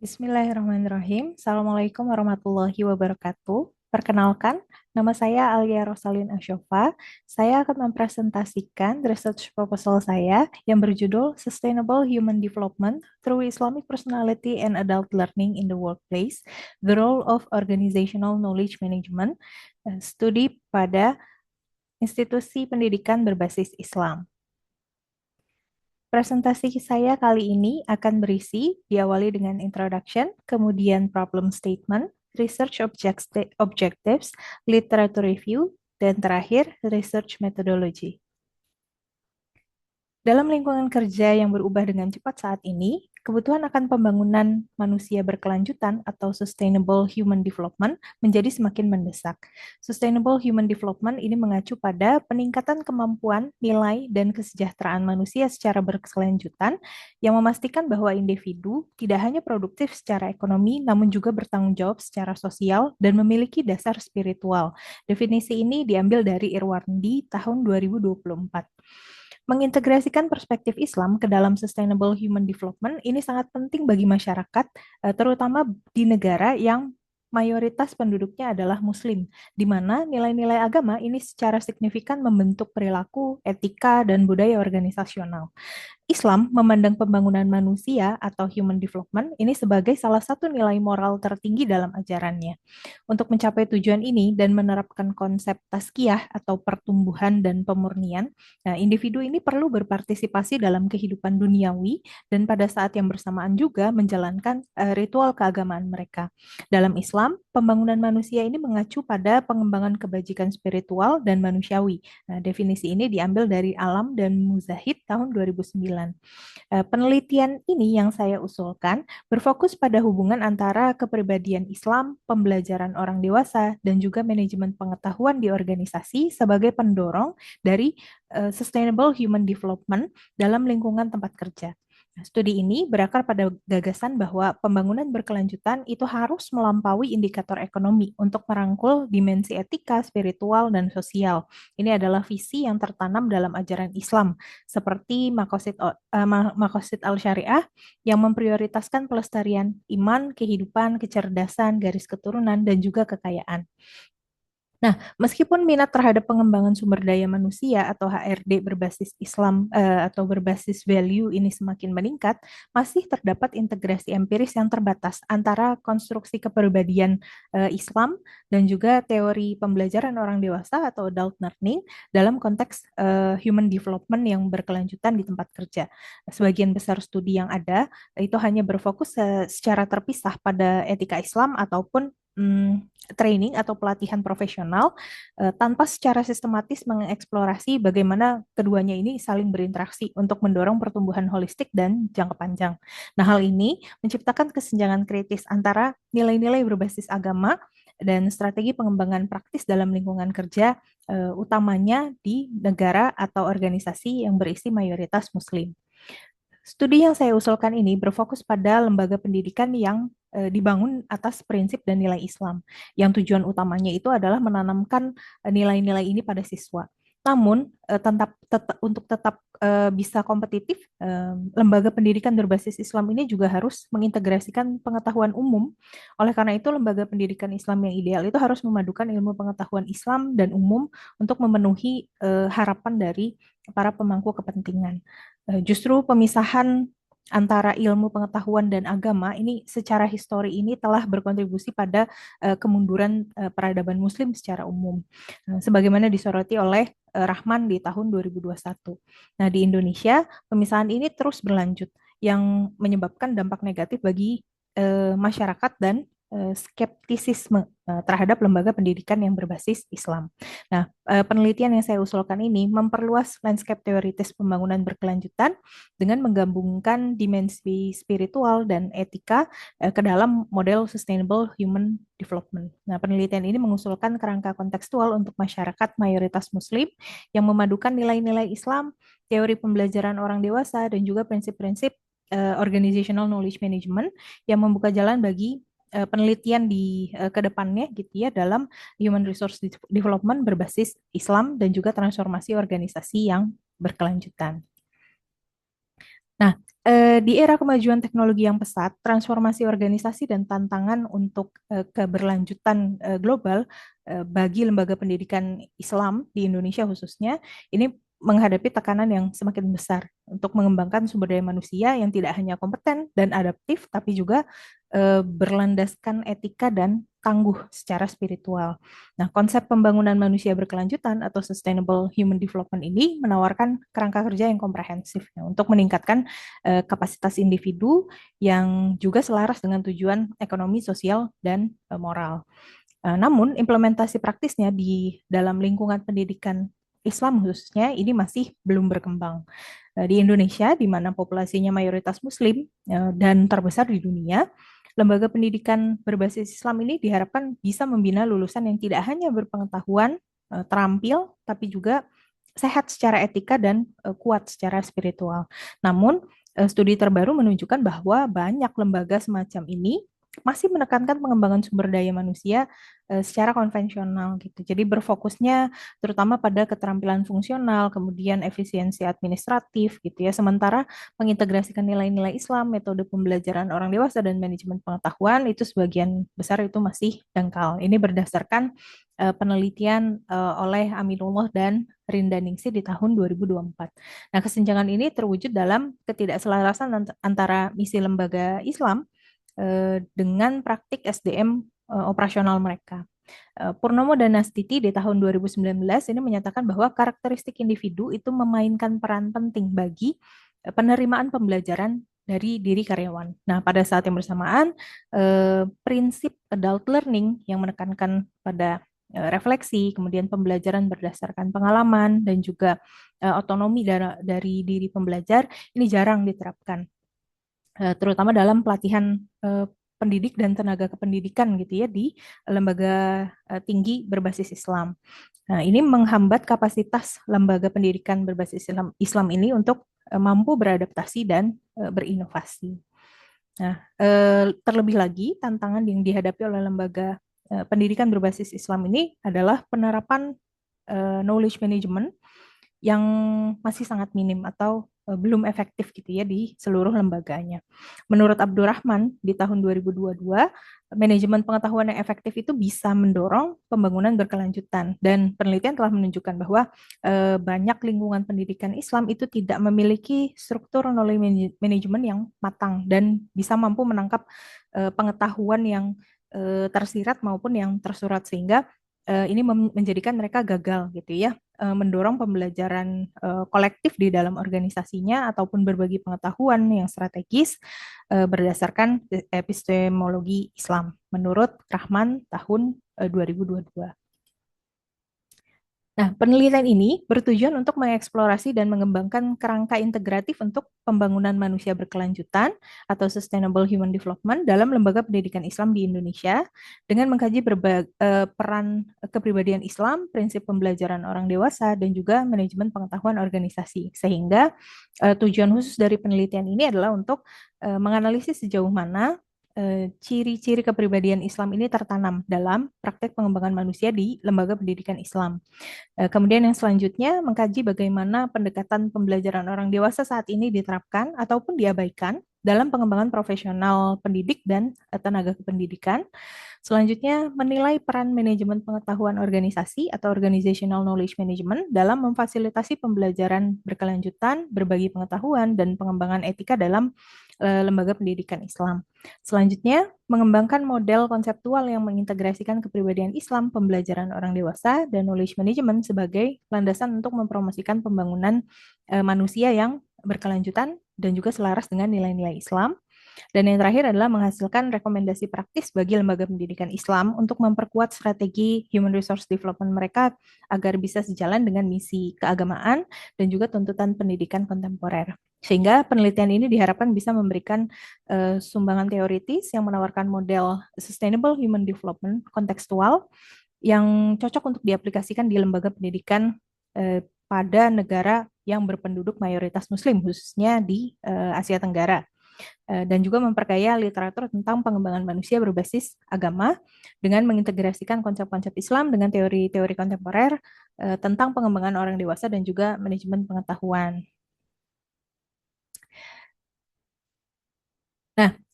Bismillahirrahmanirrahim. Assalamualaikum warahmatullahi wabarakatuh. Perkenalkan, nama saya Alia Rosalin Ashofa. Saya akan mempresentasikan research proposal saya yang berjudul Sustainable Human Development Through Islamic Personality and Adult Learning in the Workplace, The Role of Organizational Knowledge Management, studi pada institusi pendidikan berbasis Islam. Presentasi saya kali ini akan berisi diawali dengan introduction, kemudian problem statement, research objectives, literature review, dan terakhir research methodology. Dalam lingkungan kerja yang berubah dengan cepat saat ini, kebutuhan akan pembangunan manusia berkelanjutan atau sustainable human development menjadi semakin mendesak. Sustainable human development ini mengacu pada peningkatan kemampuan, nilai, dan kesejahteraan manusia secara berkelanjutan yang memastikan bahwa individu tidak hanya produktif secara ekonomi, namun juga bertanggung jawab secara sosial dan memiliki dasar spiritual. Definisi ini diambil dari Irwandi tahun 2024. Mengintegrasikan perspektif Islam ke dalam sustainable human development ini sangat penting bagi masyarakat, terutama di negara yang mayoritas penduduknya adalah Muslim, di mana nilai-nilai agama ini secara signifikan membentuk perilaku, etika, dan budaya organisasional. Islam memandang pembangunan manusia atau human development ini sebagai salah satu nilai moral tertinggi dalam ajarannya. Untuk mencapai tujuan ini dan menerapkan konsep tazkiyah atau pertumbuhan dan pemurnian, nah, individu ini perlu berpartisipasi dalam kehidupan duniawi dan pada saat yang bersamaan juga menjalankan ritual keagamaan mereka. Dalam Islam, pembangunan manusia ini mengacu pada pengembangan kebajikan spiritual dan manusiawi. Nah, definisi ini diambil dari Alam dan Muzahid tahun 2009. Penelitian ini yang saya usulkan berfokus pada hubungan antara kepribadian Islam, pembelajaran orang dewasa, dan juga manajemen pengetahuan di organisasi sebagai pendorong dari sustainable human development dalam lingkungan tempat kerja. Nah, studi ini berakar pada gagasan bahwa pembangunan berkelanjutan itu harus melampaui indikator ekonomi untuk merangkul dimensi etika, spiritual, dan sosial. Ini adalah visi yang tertanam dalam ajaran Islam, seperti Maqasid Al-Syariah yang memprioritaskan pelestarian iman, kehidupan, kecerdasan, garis keturunan, dan juga kekayaan. Nah, meskipun minat terhadap pengembangan sumber daya manusia atau HRD berbasis Islam atau berbasis value ini semakin meningkat, masih terdapat integrasi empiris yang terbatas antara konstruksi kepribadian Islam dan juga teori pembelajaran orang dewasa atau adult learning dalam konteks human development yang berkelanjutan di tempat kerja. Sebagian besar studi yang ada itu hanya berfokus secara terpisah pada etika Islam ataupun training atau pelatihan profesional tanpa secara sistematis mengeksplorasi bagaimana keduanya ini saling berinteraksi untuk mendorong pertumbuhan holistik dan jangka panjang. Nah, hal ini menciptakan kesenjangan kritis antara nilai-nilai berbasis agama dan strategi pengembangan praktis dalam lingkungan kerja utamanya di negara atau organisasi yang berisi mayoritas Muslim. Studi yang saya usulkan ini berfokus pada lembaga pendidikan yang dibangun atas prinsip dan nilai Islam, yang tujuan utamanya itu adalah menanamkan nilai-nilai ini pada siswa. Namun, untuk tetap bisa kompetitif, lembaga pendidikan berbasis Islam ini juga harus mengintegrasikan pengetahuan umum. Oleh karena itu, lembaga pendidikan Islam yang ideal itu harus memadukan ilmu pengetahuan Islam dan umum untuk memenuhi harapan dari para pemangku kepentingan. Justru pemisahan antara ilmu pengetahuan dan agama ini secara histori ini telah berkontribusi pada kemunduran peradaban Muslim secara umum, sebagaimana disoroti oleh Rahman di tahun 2021. Nah, di Indonesia pemisahan ini terus berlanjut yang menyebabkan dampak negatif bagi masyarakat dan skeptisisme terhadap lembaga pendidikan yang berbasis Islam. Nah, penelitian yang saya usulkan ini memperluas landscape teoritis pembangunan berkelanjutan dengan menggabungkan dimensi spiritual dan etika ke dalam model sustainable human development. Nah, penelitian ini mengusulkan kerangka kontekstual untuk masyarakat mayoritas Muslim yang memadukan nilai-nilai Islam, teori pembelajaran orang dewasa, dan juga prinsip-prinsip organizational knowledge management yang membuka jalan bagi penelitian di ke depannya gitu ya dalam human resource development berbasis Islam dan juga transformasi organisasi yang berkelanjutan. Nah, Di era kemajuan teknologi yang pesat, transformasi organisasi dan tantangan untuk keberlanjutan global bagi lembaga pendidikan Islam di Indonesia khususnya, ini menghadapi tekanan yang semakin besar untuk mengembangkan sumber daya manusia yang tidak hanya kompeten dan adaptif, tapi juga berlandaskan etika dan tangguh secara spiritual. Nah, konsep pembangunan manusia berkelanjutan atau sustainable human development ini menawarkan kerangka kerja yang komprehensif ya, untuk meningkatkan kapasitas individu yang juga selaras dengan tujuan ekonomi, sosial, dan moral. Namun, implementasi praktisnya di dalam lingkungan pendidikan Islam khususnya ini masih belum berkembang. Di Indonesia, di mana populasinya mayoritas Muslim dan terbesar di dunia, lembaga pendidikan berbasis Islam ini diharapkan bisa membina lulusan yang tidak hanya berpengetahuan, terampil, tapi juga sehat secara etika dan kuat secara spiritual. Namun, studi terbaru menunjukkan bahwa banyak lembaga semacam ini masih menekankan pengembangan sumber daya manusia secara konvensional gitu. Jadi berfokusnya terutama pada keterampilan fungsional, kemudian efisiensi administratif gitu ya. Sementara mengintegrasikan nilai-nilai Islam, metode pembelajaran orang dewasa dan manajemen pengetahuan itu sebagian besar itu masih dangkal. Ini berdasarkan penelitian oleh Aminullah dan Rindaningsih di tahun 2024. Nah, kesenjangan ini terwujud dalam ketidakselarasan antara misi lembaga Islam dengan praktik SDM operasional mereka. Purnomo dan Nastiti di tahun 2019 ini menyatakan bahwa karakteristik individu itu memainkan peran penting bagi penerimaan pembelajaran dari diri karyawan. Nah, pada saat yang bersamaan, prinsip adult learning yang menekankan pada refleksi, kemudian pembelajaran berdasarkan pengalaman, dan juga otonomi dari diri pembelajar, ini jarang diterapkan terutama dalam pelatihan pendidik dan tenaga kependidikan gitu ya di lembaga tinggi berbasis Islam. Nah, ini menghambat kapasitas lembaga pendidikan berbasis Islam ini untuk mampu beradaptasi dan berinovasi. Nah, terlebih lagi tantangan yang dihadapi oleh lembaga pendidikan berbasis Islam ini adalah penerapan knowledge management yang masih sangat minim atau belum efektif gitu ya di seluruh lembaganya. Menurut Abdurrahman di tahun 2022, manajemen pengetahuan yang efektif itu bisa mendorong pembangunan berkelanjutan dan penelitian telah menunjukkan bahwa banyak lingkungan pendidikan Islam itu tidak memiliki struktur knowledge management yang matang dan bisa mampu menangkap pengetahuan yang tersirat maupun yang tersurat sehingga ini menjadikan mereka gagal gitu ya mendorong pembelajaran kolektif di dalam organisasinya ataupun berbagi pengetahuan yang strategis berdasarkan epistemologi Islam menurut Rahman tahun 2022. Nah, penelitian ini bertujuan untuk mengeksplorasi dan mengembangkan kerangka integratif untuk pembangunan manusia berkelanjutan atau Sustainable Human Development dalam lembaga pendidikan Islam di Indonesia dengan mengkaji peran kepribadian Islam, prinsip pembelajaran orang dewasa, dan juga manajemen pengetahuan organisasi. Sehingga tujuan khusus dari penelitian ini adalah untuk menganalisis sejauh mana ciri-ciri kepribadian Islam ini tertanam dalam praktek pengembangan manusia di lembaga pendidikan Islam. Kemudian yang selanjutnya mengkaji bagaimana pendekatan pembelajaran orang dewasa saat ini diterapkan ataupun diabaikan dalam pengembangan profesional pendidik dan tenaga kependidikan. Selanjutnya, menilai peran manajemen pengetahuan organisasi atau organizational knowledge management dalam memfasilitasi pembelajaran berkelanjutan, berbagi pengetahuan, dan pengembangan etika dalam lembaga pendidikan Islam. Selanjutnya, mengembangkan model konseptual yang mengintegrasikan kepribadian Islam, pembelajaran orang dewasa, dan knowledge management sebagai landasan untuk mempromosikan pembangunan manusia yang berkelanjutan dan juga selaras dengan nilai-nilai Islam. Dan yang terakhir adalah menghasilkan rekomendasi praktis bagi lembaga pendidikan Islam untuk memperkuat strategi human resource development mereka agar bisa sejalan dengan misi keagamaan dan juga tuntutan pendidikan kontemporer. Sehingga penelitian ini diharapkan bisa memberikan sumbangan teoritis yang menawarkan model sustainable human development kontekstual yang cocok untuk diaplikasikan di lembaga pendidikan pada negara yang berpenduduk mayoritas Muslim, khususnya di Asia Tenggara dan juga memperkaya literatur tentang pengembangan manusia berbasis agama dengan mengintegrasikan konsep-konsep Islam dengan teori-teori kontemporer tentang pengembangan orang dewasa dan juga manajemen pengetahuan.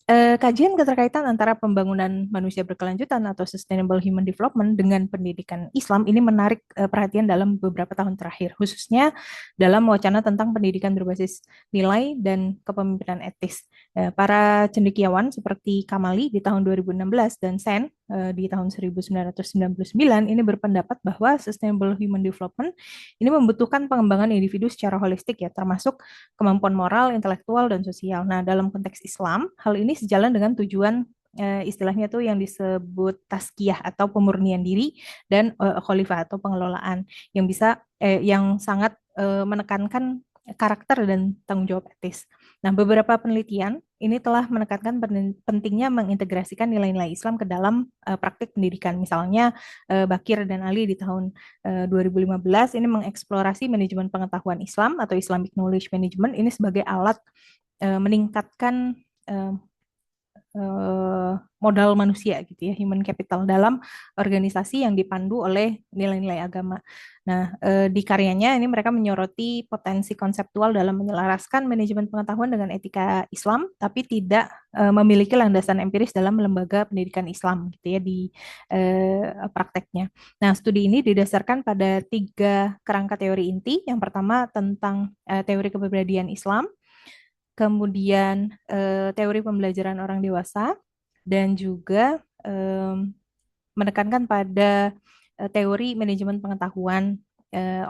Kajian keterkaitan antara pembangunan manusia berkelanjutan atau sustainable human development dengan pendidikan Islam ini menarik perhatian dalam beberapa tahun terakhir, khususnya dalam wacana tentang pendidikan berbasis nilai dan kepemimpinan etis. Para cendekiawan seperti Kamali di tahun 2016 dan Sen di tahun 1999 ini berpendapat bahwa sustainable human development ini membutuhkan pengembangan individu secara holistik ya, termasuk kemampuan moral, intelektual, dan sosial. Nah, dalam konteks Islam, hal ini sejalan dengan tujuan istilahnya tuh yang disebut tazkiyah atau pemurnian diri dan khalifah atau pengelolaan yang bisa yang sangat menekankan karakter dan tanggung jawab etis. Nah, beberapa penelitian ini telah menekankan pentingnya mengintegrasikan nilai-nilai Islam ke dalam praktik pendidikan. Misalnya Bakir dan Ali di tahun 2015 ini mengeksplorasi manajemen pengetahuan Islam atau Islamic Knowledge Management ini sebagai alat meningkatkan eh, modal manusia gitu ya, human capital dalam organisasi yang dipandu oleh nilai-nilai agama. Nah, di karyanya ini mereka menyoroti potensi konseptual dalam menyelaraskan manajemen pengetahuan dengan etika Islam, tapi tidak memiliki landasan empiris dalam lembaga pendidikan Islam gitu ya di prakteknya. Nah, studi ini didasarkan pada tiga kerangka teori inti. Yang pertama tentang teori kepribadian Islam, kemudian teori pembelajaran orang dewasa, dan juga menekankan pada teori manajemen pengetahuan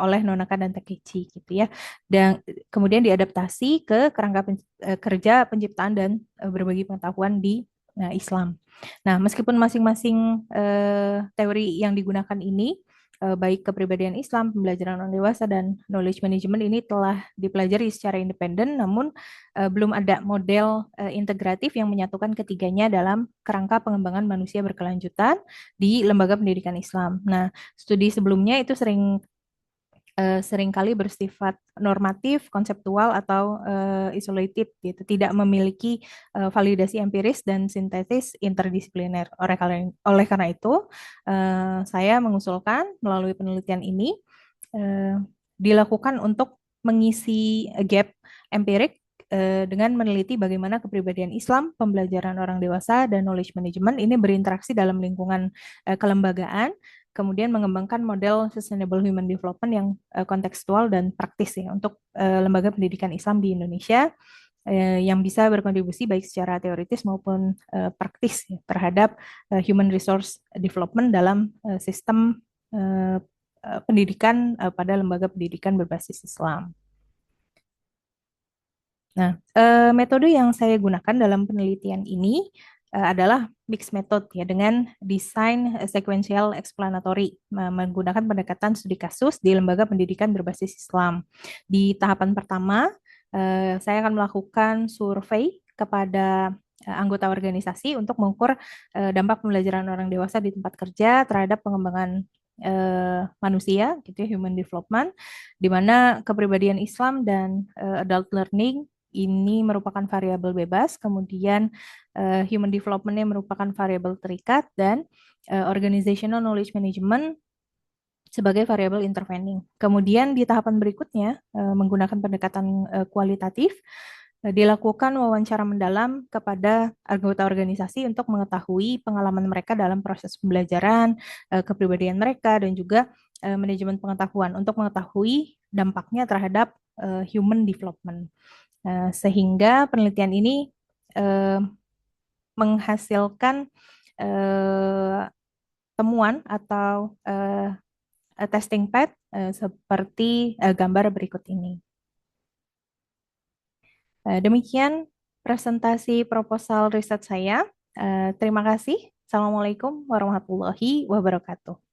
oleh Nonaka dan Takechi gitu ya. Dan kemudian diadaptasi ke kerangka kerja penciptaan dan berbagi pengetahuan di Islam. Nah, meskipun masing-masing teori yang digunakan ini baik kepribadian Islam, pembelajaran orang dewasa, dan knowledge management ini telah dipelajari secara independen, namun belum ada model integratif yang menyatukan ketiganya dalam kerangka pengembangan manusia berkelanjutan di lembaga pendidikan Islam. Nah, studi sebelumnya itu seringkali bersifat normatif, konseptual, atau isolated gitu, tidak memiliki validasi empiris dan sintesis interdisipliner. Oleh karena itu, saya mengusulkan melalui penelitian ini eh, dilakukan untuk mengisi gap empirik dengan meneliti bagaimana kepribadian Islam, pembelajaran orang dewasa, dan knowledge management ini berinteraksi dalam lingkungan kelembagaan, kemudian mengembangkan model sustainable human development yang kontekstual dan praktis ya untuk lembaga pendidikan Islam di Indonesia yang bisa berkontribusi baik secara teoritis maupun praktis ya, terhadap human resource development dalam sistem eh, pendidikan pada lembaga pendidikan berbasis Islam. Nah, metode yang saya gunakan dalam penelitian ini adalah mixed method ya dengan desain sequential explanatory menggunakan pendekatan studi kasus di lembaga pendidikan berbasis Islam. Di tahapan pertama, saya akan melakukan survei kepada anggota organisasi untuk mengukur dampak pembelajaran orang dewasa di tempat kerja terhadap pengembangan manusia, gitu ya, human development, di mana kepribadian Islam dan adult learning ini merupakan variabel bebas, kemudian human development-nya merupakan variabel terikat, dan organizational knowledge management sebagai variabel intervening. Kemudian di tahapan berikutnya, menggunakan pendekatan kualitatif, dilakukan wawancara mendalam kepada anggota organisasi untuk mengetahui pengalaman mereka dalam proses pembelajaran, kepribadian mereka, dan juga manajemen pengetahuan untuk mengetahui dampaknya terhadap human development. Sehingga penelitian ini eh, menghasilkan eh, temuan atau testing pad seperti gambar berikut ini. Demikian presentasi proposal riset saya. Terima kasih. Assalamualaikum warahmatullahi wabarakatuh.